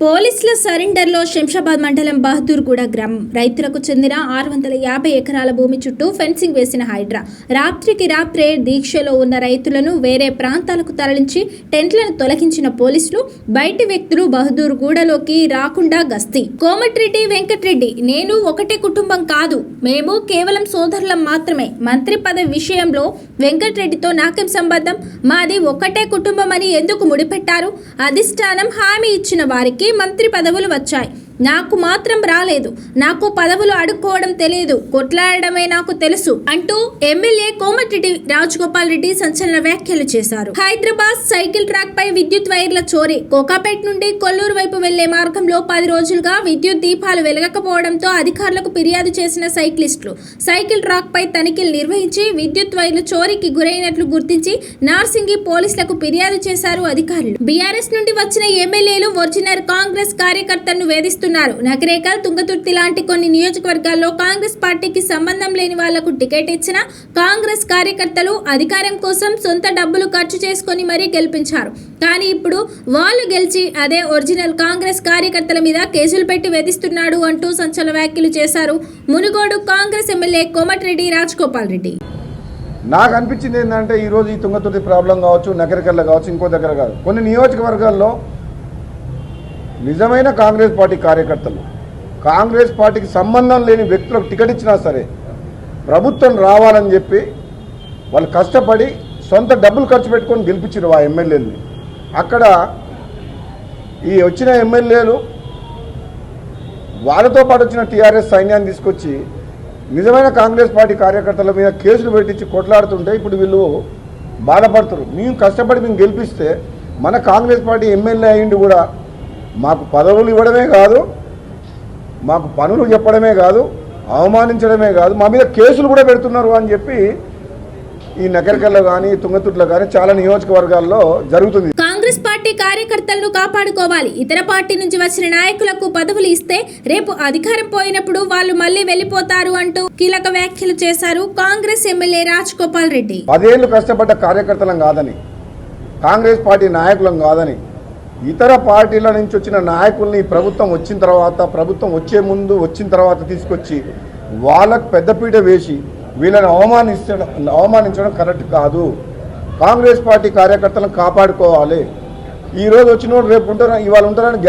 పోలీసుల సరెండర్లో శంషాబాద్ మండలం బహదూర్గూడ గ్రామం రైతులకు చెందిన 650 ఎకరాల భూమి చుట్టూ ఫెన్సింగ్ వేసిన హైడ్రా రాత్రికి రాత్రే దీక్షలో ఉన్న రైతులను వేరే ప్రాంతాలకు తరలించి టెంట్లను తొలగించిన పోలీసులు బయటి వ్యక్తులు బహదూర్గూడలోకి రాకుండా గస్తీ. కోమటిరెడ్డి వెంకటరెడ్డి నేను ఒకటే కుటుంబం కాదు, మేము కేవలం సోదరులం మాత్రమే. మంత్రి పదవి విషయంలో వెంకటరెడ్డితో నాకేం సంబంధం? మాది ఒకటే కుటుంబం అని ఎందుకు ముడిపెట్టారు? అధిష్టానం హామీ ఇచ్చిన వారికి మంత్రి పదవులు వచ్చాయి, నాకు మాత్రం రాలేదు. నాకు పదవులు అడుక్కోవడం తెలియదు, కొట్లాడడమే నాకు తెలుసు అంటూ ఎమ్మెల్యే కోమటిరెడ్డి రాజగోపాల్ రెడ్డి సంచలన వ్యాఖ్యలు చేశారు. హైదరాబాద్ సైకిల్ ట్రాక్ పై విద్యుత్ వైర్ల చోరీ. కోకాపేట నుండి కొల్లూరు వైపు వెళ్లే మార్గంలో 10 రోజులుగా విద్యుత్ దీపాలు వెలగకపోవడంతో అధికారులకు ఫిర్యాదు చేసిన సైక్లిస్టులు సైకిల్ ట్రాక్ పై తనిఖీలు నిర్వహించి విద్యుత్ వైర్లు చోరీకి గురైనట్లు గుర్తించి నార్సింగి పోలీసులకు ఫిర్యాదు చేశారు అధికారులు. బీఆర్ఎస్ నుండి వచ్చిన ఎమ్మెల్యేలు ఒరిజినల్ కాంగ్రెస్ కార్యకర్తలను వేధిస్తున్నారు. నగరేకల్, తుంగతుర్తి లాంటి కొన్ని నియోజకవర్గాల్లో కాంగ్రెస్ పార్టీకి సంబంధం లేని వాళ్లకు టికెట్ ఇచ్చిన కాంగ్రెస్ కార్యకర్తలు అధికారం కోసం సొంత డబ్బులు ఖర్చు చేసుకుని మరీ గెలిపించారు. కానీ ఇప్పుడు వాళ్ళు గెలిచి అదే ఒరిజినల్ కాంగ్రెస్ కార్యకర్తల మీద కేసులు పెట్టి వేధిస్తున్నాడు అంటూ సంచలన వ్యాఖ్యలు చేశారు మునుగోడు కాంగ్రెస్ ఎమ్మెల్యే కోమటిరెడ్డి రాజగోపాల్ రెడ్డి. నాకు అనిపించింది ఏంటంటే ఈరోజు ఈ తుంగతుర్తి ప్రాబ్లం కావచ్చు, నగరికల్లో కావచ్చు, ఇంకో దగ్గర కాదు, కొన్ని నియోజకవర్గాల్లో నిజమైన కాంగ్రెస్ పార్టీ కార్యకర్తలు, కాంగ్రెస్ పార్టీకి సంబంధం లేని వ్యక్తులకు టికెట్ ఇచ్చినా సరే ప్రభుత్వం రావాలని చెప్పి వాళ్ళు కష్టపడి సొంత డబ్బులు ఖర్చు పెట్టుకొని గెలిపించారు ఆ ఎమ్మెల్యేలని. అక్కడ ఈ వచ్చిన ఎమ్మెల్యేలు వాళ్ళతో పాటు వచ్చిన టీఆర్ఎస్ సైన్యాన్ని తీసుకొచ్చి నిజమైన కాంగ్రెస్ పార్టీ కార్యకర్తల మీద కేసులు పెట్టించి కొట్లాడుతుంటే ఇప్పుడు వీళ్ళు బాధపడుతారు. మేము కష్టపడి మేము గెలిపిస్తే మన కాంగ్రెస్ పార్టీ ఎమ్మెల్యే అయ్యిండి కూడా మాకు పదవులు ఇవ్వడమే కాదు, మాకు పనులు చెప్పడమే కాదు, అవమానించడమే కాదు, మా మీద కేసులు కూడా పెడుతున్నారు అని చెప్పి ఈ నగరికల్లో కానీ తుంగతుర్తిలో కానీ చాలా నియోజకవర్గాల్లో జరుగుతుంది. కాంగ్రెస్ పార్టీ కార్యకర్తలను కాపాడుకోవాలి. ఇతర పార్టీ నుంచి వచ్చిన నాయకులకు పదవులు ఇస్తే రేపు అధికారం పోయినప్పుడు వాళ్ళు మళ్ళీ వెళ్ళిపోతారు అంటూ కీలక వ్యాఖ్యలు చేశారు కాంగ్రెస్ ఎమ్మెల్యే రాజగోపాల్ రెడ్డి. 10 ఏళ్ళు కష్టపడ్డ కార్యకర్తలం కాదని, కాంగ్రెస్ పార్టీ నాయకులం కాదని, ఇతర పార్టీల నుంచి వచ్చిన నాయకుల్ని ప్రభుత్వం వచ్చిన తర్వాత, ప్రభుత్వం వచ్చే ముందు, వచ్చిన తర్వాత తీసుకొచ్చి వాళ్ళకు పెద్దపీట వేసి వీళ్ళని అవమానించడం కరెక్ట్ కాదు. కాంగ్రెస్ పార్టీ కార్యకర్తలను కాపాడుకోవాలి. ఈరోజు వచ్చిన వాళ్ళు రేపు ఉంటారు, ఇవాళ ఉంటారని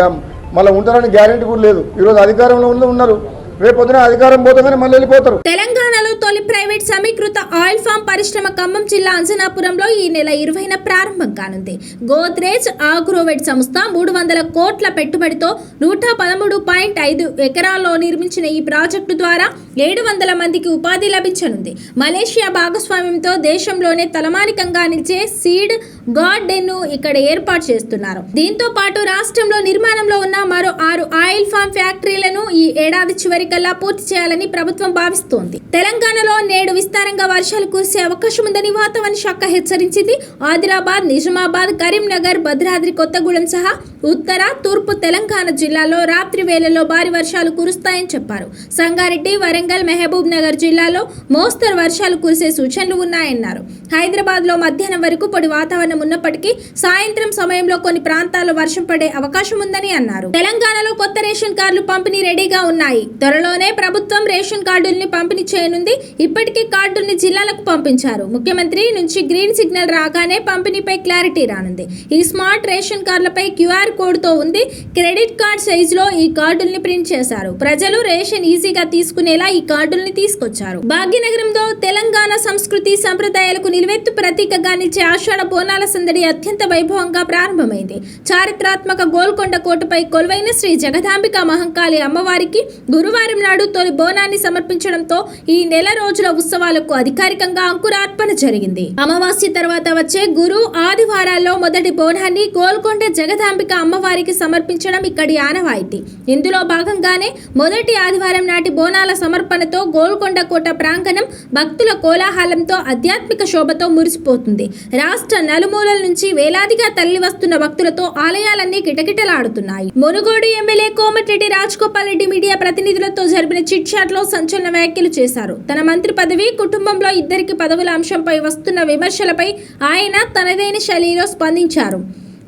మళ్ళీ ఉంటారని గ్యారెంటీ కూడా లేదు. ఈరోజు అధికారంలో ఉన్నారు, రేపు పొద్దున అధికారం పోతామని మళ్ళీ వెళ్ళిపోతారు. తెలంగాణలో తొలి ప్రైవేట్ సమీకృత ఆయిల్ ఫామ్ పరిశ్రమ ఖమ్మం జిల్లా అంజనాపురంలో ఈ నెల 20న ప్రారంభం కానుంది. గోద్రేజ్ ఆగ్రోవెట్ సంస్థ 300 కోట్ల పెట్టుబడితో 113.5 ఎకరాల్లో నిర్మించిన ఈ ప్రాజెక్టు ద్వారా 700 మందికి ఉపాధి లభించనుంది. మలేషియా భాగస్వామ్యంతో దేశంలోనే తలమానికంగా నిలిచే సీడ్ గార్డెన్ ను ఇక్కడ ఏర్పాటు చేస్తున్నారు. దీంతో పాటు రాష్ట్రంలో నిర్మాణంలో ఉన్న మరో 6 ఆయిల్ ఫామ్ ఫ్యాక్టరీలను ఈ ఏడాది చివరికల్లా పూర్తి చేయాలని ప్రభుత్వం భావిస్తోంది. తెలంగాణలో నేడు విస్తారంగా వర్షాలు కురిసే అవకాశం ఉందని వాతావరణ శాఖ హెచ్చరించింది. ఆదిలాబాద్, నిజామాబాద్, కరీంనగర్, భద్రాద్రి కొత్తగూడెం సహా ఉత్తర, తూర్పు తెలంగాణ జిల్లాల్లో రాత్రి వేళల్లో భారీ వర్షాలు కురుస్తాయని చెప్పారు. సంగారెడ్డి, వరంగల్, మహబూబ్ నగర్ జిల్లాలో మోస్తరు వర్షాలు కురిసే సూచనలు ఉన్నాయన్నారు. హైదరాబాద్ లో మధ్యాహ్నం వరకు పొడి వాతావరణం ఉన్నప్పటికీ సాయంత్రం సమయంలో కొన్ని ప్రాంతాల్లో వర్షం పడే అవకాశం ఉందని అన్నారు. తెలంగాణలో కొత్త రేషన్ కార్డులు పంపిణీ రెడీగా ఉన్నాయి. త్వరలోనే ప్రభుత్వం రేషన్ కార్డుల్ని పంపిణీ చేయనుంది. ఇప్పటికే కార్డుల్ని జిల్లాలకు పంపించారు. ముఖ్యమంత్రి నుంచి గ్రీన్ సిగ్నల్ రాగానే పంపిణీపై క్లారిటీ రానుంది. ఈ స్మార్ట్ రేషన్ కార్డులపై QR కోడ్ తో ఉంది. క్రెడిట్ కార్డ్ సైజులో ఈ కార్డుల్ని ప్రింట్ చేశారు. ప్రజలు రేషన్ ఈజీగా తీసుకునేలా ఈ కార్డుల్ని తీసుకొచ్చారు. భాగ్యనగరంలో తెలంగాణ సంస్కృతి సంప్రదాయాలకు నిలువెత్తు ప్రతీకగా నిలిచే ఆషాఢ బోనాల సందడి అత్యంత వైభవంగా ప్రారంభమైంది. చారిత్రాత్మక గోల్కొండ కోటపై కొలువైన శ్రీ జగదాంబిక మహంకాళి అమ్మవారికి గురువారం నాడు తొలి బోనాన్ని సమర్పించడంతో ఈ నెల రోజుల ఉత్సవాలకు అధికారికంగా అంకురార్పణ జరిగింది. అమావాస్య తర్వాత వచ్చే గురు ఆదివారాల్లో మొదటి బోనాన్ని గోల్కొండ జగదాంబిక అమ్మవారికి సమర్పించడం ఇక్కడి ఆనవాయితీ. ఇందులో భాగంగానే మొదటి ఆదివారం నాటి బోనాల సమర్పణతో గోల్కొండ కోట ప్రాంగణం భక్తుల కోలాహలంతో ఆధ్యాత్మిక శోభతో మురిసిపోతుంది. రాష్ట్ర నలుమూలల నుంచి వేలాదిగా తరలి వస్తున్న భక్తులతో ఆలయాలన్నీ కిటకిటలాడుతున్నాయి. మునుగోడు ఎమ్మెల్యే కోమటిరెడ్డి రాజగోపాల్ రెడ్డి మీడియా ప్రతినిధులతో జరిపిన చిట్ చాట్ లో సంచలన వ్యాఖ్యలు చేశారు. తన మంత్రి పదవి, కుటుంబంలో ఇద్దరికి పదవుల అంశంపై వస్తున్న విమర్శలపై ఆయన తనదైన శైలిలో స్పందించారు.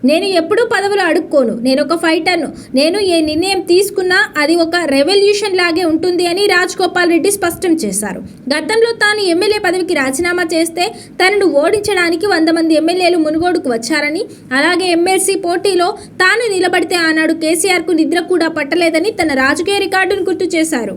నేను ఎప్పుడూ పదవులు అడుక్కోను. నేను ఒక ఫైటర్ను. నేను ఏ నిర్ణయం తీసుకున్నా అది ఒక రెవల్యూషన్ లాగే ఉంటుంది అని రాజగోపాల్ రెడ్డి స్పష్టం చేశారు. గతంలో తాను ఎమ్మెల్యే పదవికి రాజీనామా చేస్తే తనను ఓడించడానికి 100 మంది ఎమ్మెల్యేలు మునుగోడుకు వచ్చారని, అలాగే ఎమ్మెల్సీ పోటీలో తాను నిలబడితే ఆనాడు కేసీఆర్కు నిద్ర కూడా పట్టలేదని తన రాజకీయ రికార్డును గుర్తు చేశారు.